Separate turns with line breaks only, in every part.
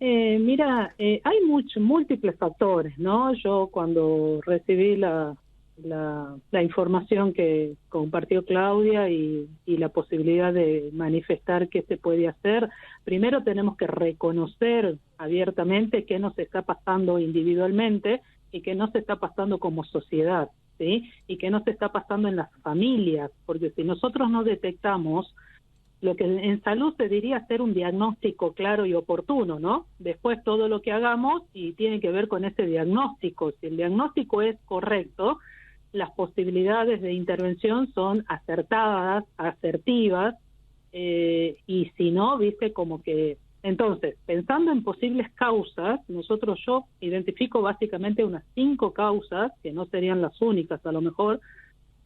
Hay múltiples factores, ¿no? Yo cuando recibí la información que compartió Claudia y la posibilidad de manifestar qué se puede hacer, primero tenemos que reconocer abiertamente qué nos está pasando individualmente y qué nos está pasando como sociedad, ¿sí? Y qué nos está pasando en las familias, porque si nosotros no detectamos lo que en salud se diría hacer un diagnóstico claro y oportuno, ¿no? Después todo lo que hagamos y tiene que ver con ese diagnóstico. Si el diagnóstico es correcto, las posibilidades de intervención son acertadas, asertivas, y si no, viste, como que... Entonces, pensando en posibles causas, yo identifico básicamente unas 5 causas, que no serían las únicas a lo mejor,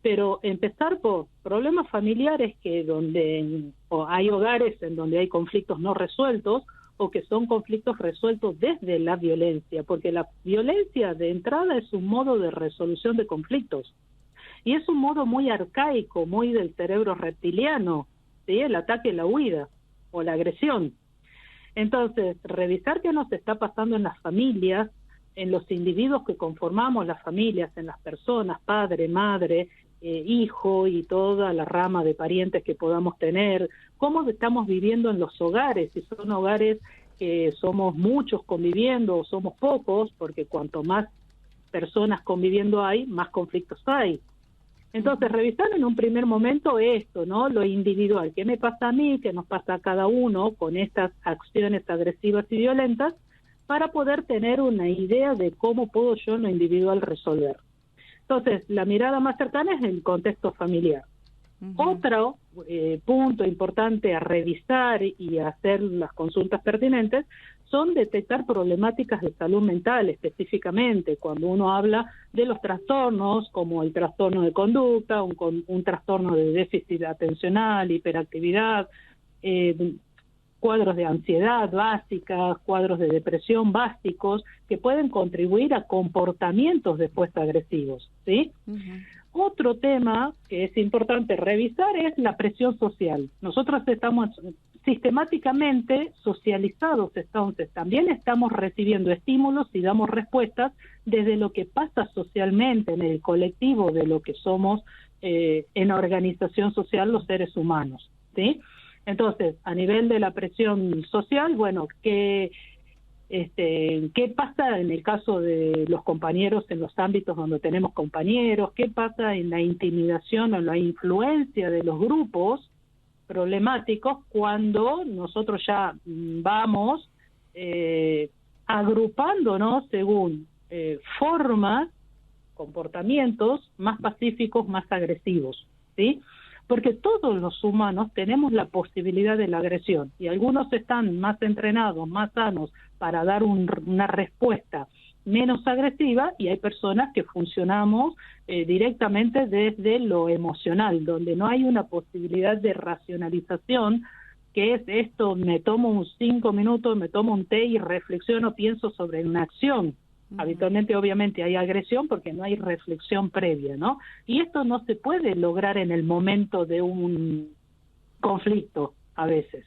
pero empezar por problemas familiares o hay hogares en donde hay conflictos no resueltos o que son conflictos resueltos desde la violencia, porque la violencia de entrada es un modo de resolución de conflictos y es un modo muy arcaico, muy del cerebro reptiliano, ¿sí? El ataque, la huida o la agresión. Entonces, revisar qué nos está pasando en las familias, en los individuos que conformamos las familias, en las personas, padre, madre, hijo y toda la rama de parientes que podamos tener, cómo estamos viviendo en los hogares, si son hogares que somos muchos conviviendo o somos pocos, porque cuanto más personas conviviendo hay, más conflictos hay. Entonces, revisar en un primer momento esto, ¿no? Lo individual, ¿qué me pasa a mí? ¿Qué nos pasa a cada uno con estas acciones agresivas y violentas? Para poder tener una idea de cómo puedo yo en lo individual resolver. Entonces, la mirada más cercana es el contexto familiar. Otro punto importante a revisar y a hacer las consultas pertinentes son detectar problemáticas de salud mental específicamente, cuando uno habla de los trastornos como el trastorno de conducta, un trastorno de déficit atencional, hiperactividad, cuadros de ansiedad básicas, cuadros de depresión básicos, que pueden contribuir a comportamientos después agresivos, ¿sí? Otro tema que es importante revisar es la presión social. Nosotros estamos sistemáticamente socializados, entonces también estamos recibiendo estímulos y damos respuestas desde lo que pasa socialmente en el colectivo de lo que somos en la organización social los seres humanos, ¿sí? Entonces, a nivel de la presión social, bueno, ¿qué pasa en el caso de los compañeros en los ámbitos donde tenemos compañeros? ¿Qué pasa en la intimidación o la influencia de los grupos problemáticos cuando nosotros ya vamos agrupándonos según formas, comportamientos más pacíficos, más agresivos, ¿sí? Porque todos los humanos tenemos la posibilidad de la agresión y algunos están más entrenados, más sanos para dar una respuesta menos agresiva y hay personas que funcionamos directamente desde lo emocional, donde no hay una posibilidad de racionalización, que es esto, me tomo 5 minutos, me tomo un té y reflexiono, pienso sobre una acción. Habitualmente, obviamente, hay agresión porque no hay reflexión previa, ¿no? Y esto no se puede lograr en el momento de un conflicto, a veces.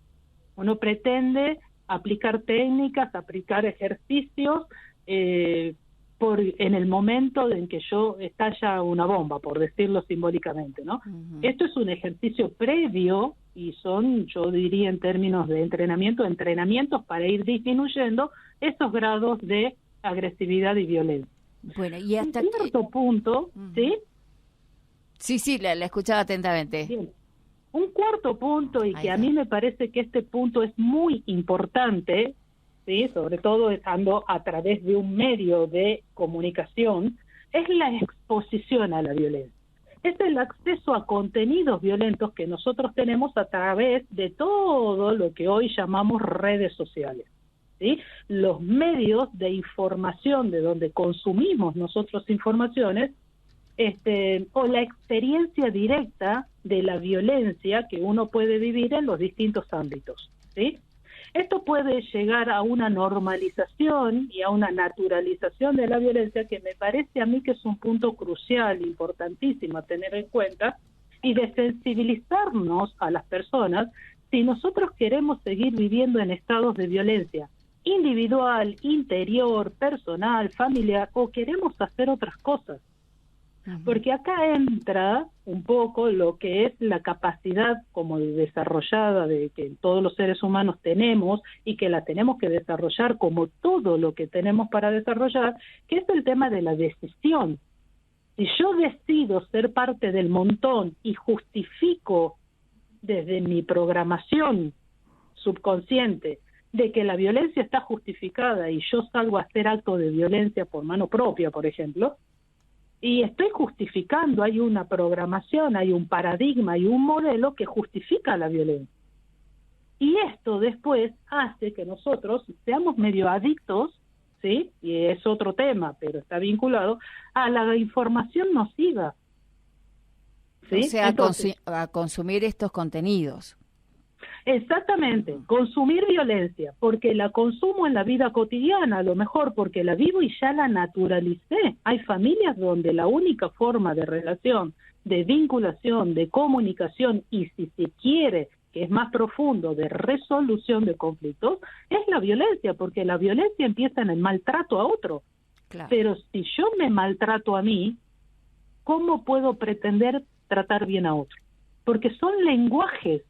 Uno pretende aplicar técnicas, aplicar ejercicios en el momento en que estalla una bomba, por decirlo simbólicamente, ¿no? Esto es un ejercicio previo y son, yo diría en términos de entrenamientos para ir disminuyendo esos grados de agresividad y violencia.
Bueno, y hasta
un cuarto punto, ¿sí?
Sí, la escuchaba atentamente.
Bien. Un cuarto punto, y que a mí me parece que este punto es muy importante, ¿sí? Sobre todo estando a través de un medio de comunicación, es la exposición a la violencia. Es el acceso a contenidos violentos que nosotros tenemos a través de todo lo que hoy llamamos redes sociales. ¿Sí? Los medios de información de donde consumimos nosotros informaciones, o la experiencia directa de la violencia que uno puede vivir en los distintos ámbitos, ¿sí? Esto puede llegar a una normalización y a una naturalización de la violencia que me parece a mí que es un punto crucial, importantísimo a tener en cuenta, y de sensibilizarnos a las personas si nosotros queremos seguir viviendo en estados de violencia individual, interior, personal, familiar, o queremos hacer otras cosas. Porque acá entra un poco lo que es la capacidad como desarrollada de que todos los seres humanos tenemos y que la tenemos que desarrollar como todo lo que tenemos para desarrollar, que es el tema de la decisión. Si yo decido ser parte del montón y justifico desde mi programación subconsciente de que la violencia está justificada y yo salgo a hacer acto de violencia por mano propia, por ejemplo, y estoy justificando, hay una programación, hay un paradigma, hay un modelo que justifica la violencia. Y esto después hace que nosotros seamos medio adictos, ¿sí? Y es otro tema, pero está vinculado a la información nociva. ¿Sí?
O sea,
Entonces,
a consumir estos contenidos.
exactamente, consumir violencia, porque la consumo en la vida cotidiana, a lo mejor porque la vivo y ya la naturalicé. Hay familias donde la única forma de relación, de vinculación, de comunicación y si se quiere, que es más profundo, de resolución de conflictos, es la violencia, porque la violencia empieza en el maltrato a otro.
Claro.
Pero si yo me maltrato a mí, ¿cómo puedo pretender tratar bien a otro? Porque son lenguajes.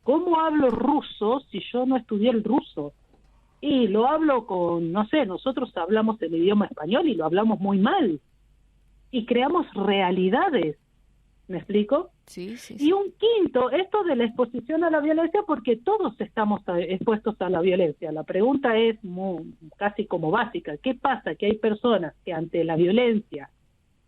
¿Cómo hablo ruso si yo no estudié el ruso? Y lo hablo con, no sé, nosotros hablamos el idioma español y lo hablamos muy mal. Y creamos realidades. ¿Me explico?
Sí, sí,
Y
sí.
un quinto, esto de la exposición a la violencia, porque todos estamos expuestos a la violencia. La pregunta es casi como básica. ¿Qué pasa? Que hay personas que ante la violencia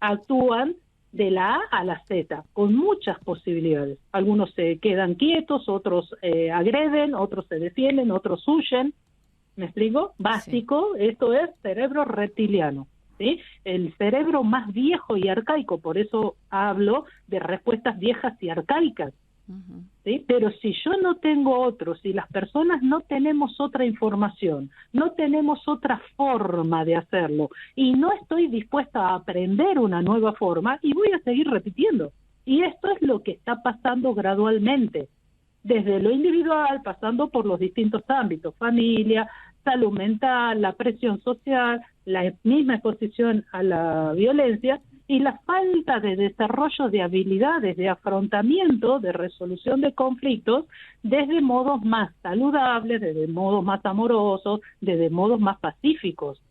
actúan de la A a la Z, con muchas posibilidades. Algunos se quedan quietos, otros agreden, otros se defienden, otros huyen. ¿Me explico? Básico, sí. Esto es cerebro reptiliano, ¿sí? El cerebro más viejo y arcaico, por eso hablo de respuestas viejas y arcaicas. ¿Sí? Pero si yo no tengo otro, si las personas no tenemos otra información, no tenemos otra forma de hacerlo y no estoy dispuesta a aprender una nueva forma y voy a seguir repitiendo. Y esto es lo que está pasando gradualmente, desde lo individual, pasando por los distintos ámbitos, familia, salud mental, la presión social, la misma exposición a la violencia y la falta de desarrollo de habilidades de afrontamiento, de resolución de conflictos, desde modos más saludables, desde modos más amorosos, desde modos más pacíficos.